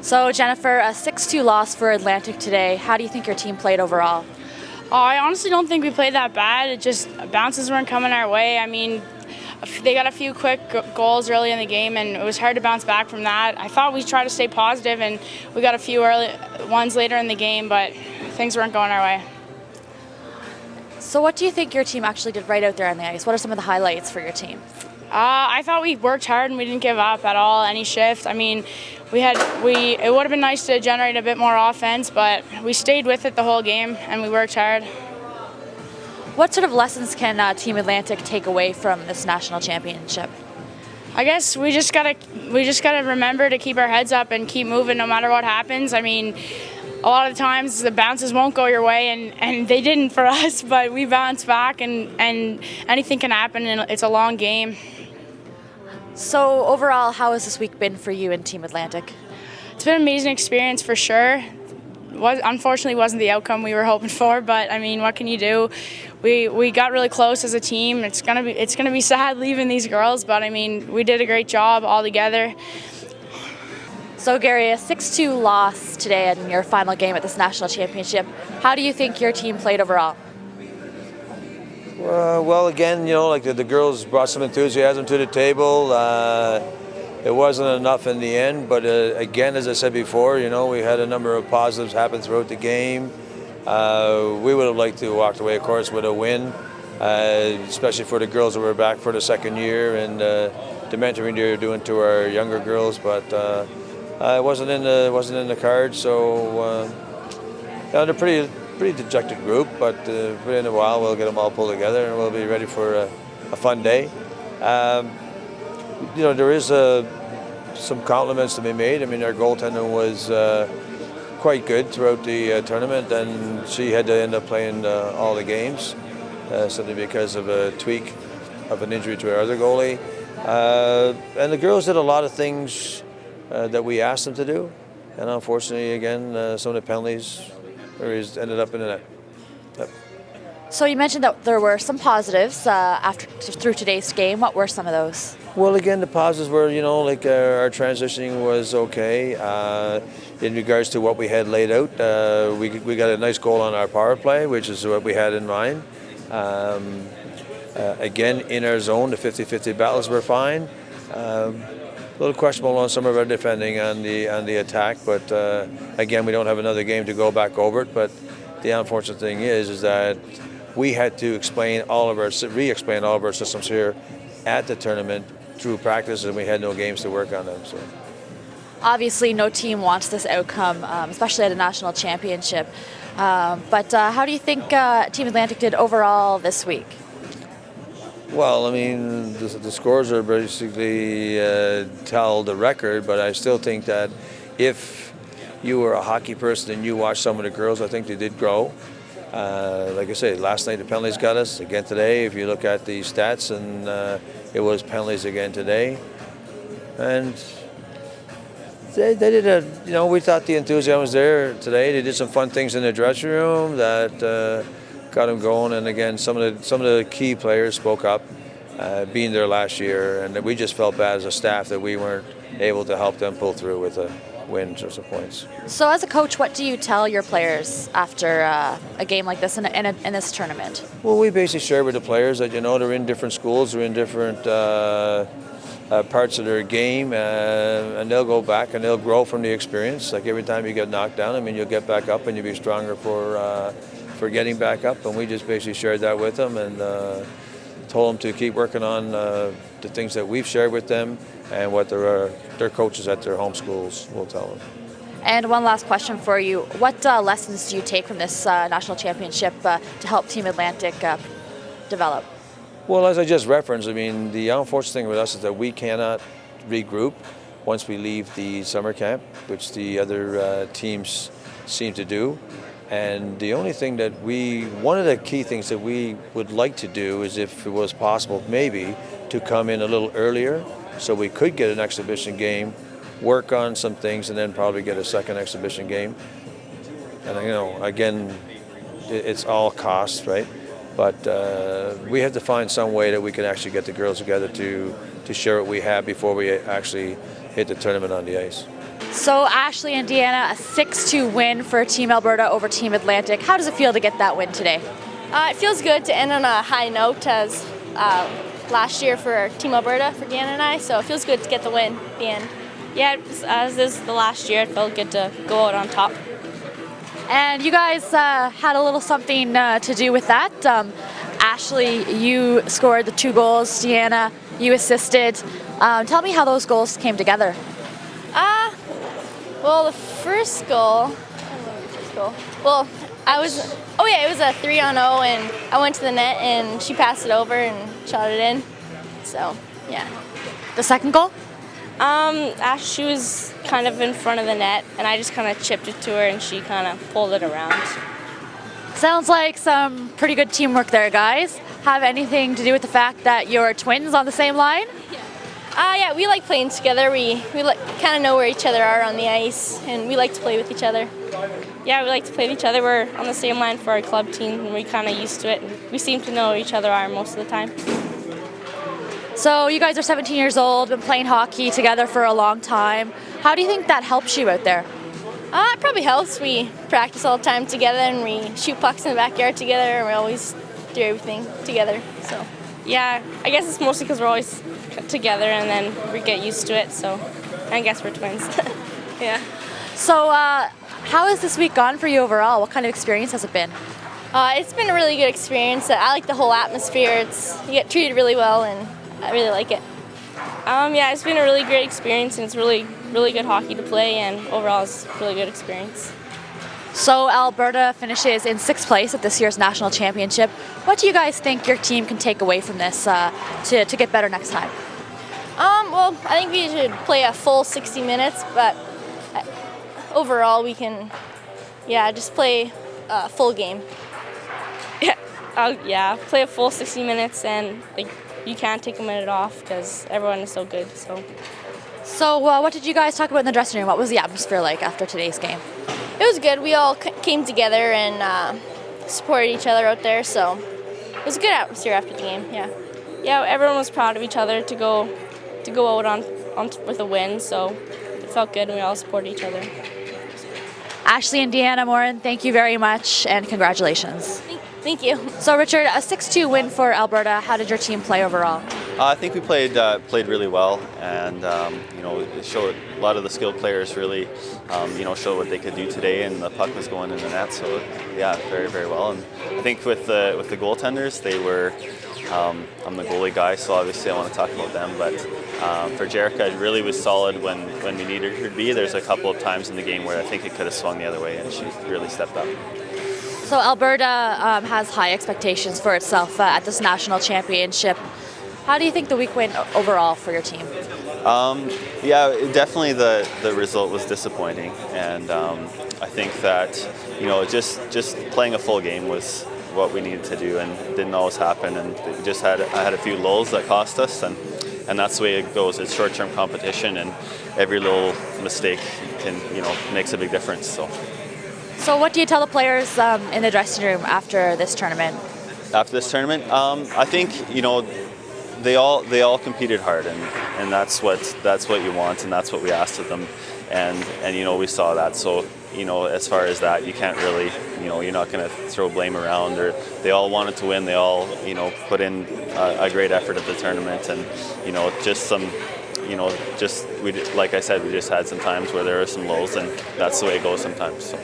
So Jennifer, a 6-2 loss for Atlantic today. How do you think your team played overall? I honestly don't think we played that bad. It just bounces weren't coming our way. I mean, they got a few quick goals early in the game, and it was hard to bounce back from that. I thought we tried to stay positive, and we got a few early ones later in the game, but things weren't going our way. So what do you think your team actually did right out there on the ice? What are some of the highlights for your team? I thought we worked hard and we didn't give up at all, any shift. I mean, it would have been nice to generate a bit more offense, but we stayed with it the whole game and we worked hard. What sort of lessons can Team Atlantic take away from this national championship? I guess we just gotta remember to keep our heads up and keep moving no matter what happens. I mean, a lot of the times the bounces won't go your way, and they didn't for us, but we bounced back, and anything can happen, and it's a long game. So overall, how has this week been for you and Team Atlantic? It's been an amazing experience for sure. Unfortunately, wasn't the outcome we were hoping for, but I mean, what can you do? We got really close as a team. It's gonna be sad leaving these girls, but I mean, we did a great job all together. So Gary, a 6-2 loss today in your final game at this national championship. How do you think your team played overall? Well, again, like the girls brought some enthusiasm to the table. It wasn't enough in the end, but again, as I said before, we had a number of positives happen throughout the game. We would have liked to walk away, of course, with a win, especially for the girls who were back for the second year and the mentoring they're doing to our younger girls. But it wasn't in the cards, so they're pretty dejected group. But in a while, we'll get them all pulled together and we'll be ready for a fun day. There is some compliments to be made. I mean, our goaltender was quite good throughout the tournament, and she had to end up playing all the games simply because of a tweak of an injury to our other goalie. And the girls did a lot of things that we asked them to do, and unfortunately, again, some of the penalties ended up in the net. Yep. So you mentioned that there were some positives through today's game. What were some of those? Well, again, the positives were, our transitioning was okay. In regards to what we had laid out, we got a nice goal on our power play, which is what we had in mind. Again, in our zone, the 50-50 battles were fine. A little questionable on some of our defending on the attack, but again, we don't have another game to go back over it. But the unfortunate thing is that we had to re-explain all of our systems here at the tournament through practice, and we had no games to work on them. So obviously, no team wants this outcome, especially at a national championship. But how do you think Team Atlantic did overall this week? Well, I mean, the scores are basically tell the record, but I still think that if you were a hockey person and you watched some of the girls, I think they did grow. Like I say, last night the penalties got us. Again today, if you look at the stats, and it was penalties again today. And they did we thought the enthusiasm was there today. They did some fun things in the dressing room that got them going. And again, some of the key players spoke up, being there last year, and we just felt bad as a staff that we weren't able to help them pull through with wins or some points. So as a coach, what do you tell your players after a game like this in this tournament? Well, we basically share with the players that, they're in different schools, they're in different parts of their game, and they'll go back and they'll grow from the experience. Like every time you get knocked down, I mean, you'll get back up and you'll be stronger for getting back up. And we just basically shared that with them and told them to keep working on the things that we've shared with them and what their coaches at their home schools will tell them. And one last question for you. What lessons do you take from this national championship to help Team Atlantic develop? Well, as I just referenced, I mean, the unfortunate thing with us is that we cannot regroup once we leave the summer camp, which the other teams seem to do. And the only thing that one of the key things that we would like to do is, if it was possible, maybe to come in a little earlier so we could get an exhibition game, work on some things, and then probably get a second exhibition game. And again, it's all cost, right? But we have to find some way that we can actually get the girls together to share what we have before we actually hit the tournament on the ice. So Ashley and Deanna, a 6-2 win for Team Alberta over Team Atlantic. How does it feel to get that win today? It feels good to end on a high note as last year for Team Alberta, for Deanna and I, so it feels good to get the win at the end. Yeah, as this is the last year, it felt good to go out on top. And you guys had a little something to do with that. Ashley, you scored the 2 goals. Deanna, you assisted. Tell me how those goals came together. Well, the first goal, I don't know the first goal. Well, it was a 3-on-0, and I went to the net, and she passed it over and shot it in. So, yeah. The second goal? She was kind of in front of the net, and I just kind of chipped it to her, and she kind of pulled it around. Sounds like some pretty good teamwork there, guys. Have anything to do with the fact that you're twins on the same line? Yeah, we like playing together. We kind of know where each other are on the ice, and we like to play with each other. Yeah, we like to play with each other. We're on the same line for our club team, and we're kind of used to it. We seem to know where each other are most of the time. So you guys are 17 years old, been playing hockey together for a long time. How do you think that helps you out there? It probably helps. We practice all the time together, and we shoot pucks in the backyard together, and we always do everything together. So, yeah, I guess it's mostly because we're always together, and then we get used to it. So, I guess we're twins. Yeah. So, how has this week gone for you overall? What kind of experience has it been? It's been a really good experience. I like the whole atmosphere. You get treated really well, and I really like it. Yeah, it's been a really great experience, and it's really good hockey to play, and overall it's a really good experience. So Alberta finishes in 6th place at this year's national championship. What do you guys think your team can take away from this to get better next time? Well, I think we should play a full 60 minutes, but overall we can, just play a full game. Yeah, play a full 60 minutes, and you can't take a minute off because everyone is so good. So what did you guys talk about in the dressing room? What was the atmosphere like after today's game? It was good. We all came together and supported each other out there, so it was a good atmosphere after the game. Yeah. Yeah, everyone was proud of each other to go out on with a win, so it felt good, and we all supported each other. Ashley and Deanna Morin, thank you very much, and congratulations. Thank you. So Richard, a 6-2 win for Alberta. How did your team play overall? I think we played really well, and it showed a lot of the skilled players really, showed what they could do today, and the puck was going in the net. So yeah, very very well. And I think with the goaltenders, they were. I'm the goalie guy, so obviously I want to talk about them. But for Jerica, it really was solid when we needed her to be. There's a couple of times in the game where I think it could have swung the other way, and she really stepped up. So Alberta has high expectations for itself at this national championship. How do you think the week went overall for your team? Definitely the result was disappointing, and I think that just playing a full game was what we needed to do, and it didn't always happen, and I had a few lulls that cost us, and that's the way it goes. It's short-term competition, and every little mistake makes a big difference. So what do you tell the players in the dressing room after this tournament? After this tournament, I think they all competed hard, and that's what you want, and that's what we asked of them, and we saw that. So as far as that, you can't really you're not going to throw blame around. Or they all wanted to win. They all put in a great effort at the tournament, and like I said, we just had some times where there were some lows, and that's the way it goes sometimes. So.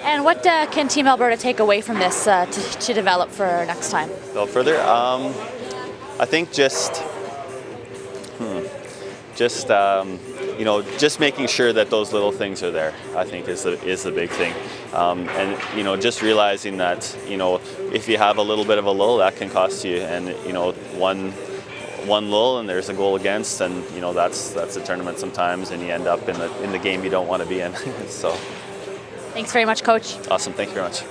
And what can Team Alberta take away from this to develop for next time? Go further. I think just making sure that those little things are there, I think is the big thing. And just realizing that if you have a little bit of a lull, that can cost you. And one lull and there's a goal against, and that's a tournament sometimes, and you end up in the game you don't want to be in. So. Thanks very much, Coach. Awesome. Thank you very much.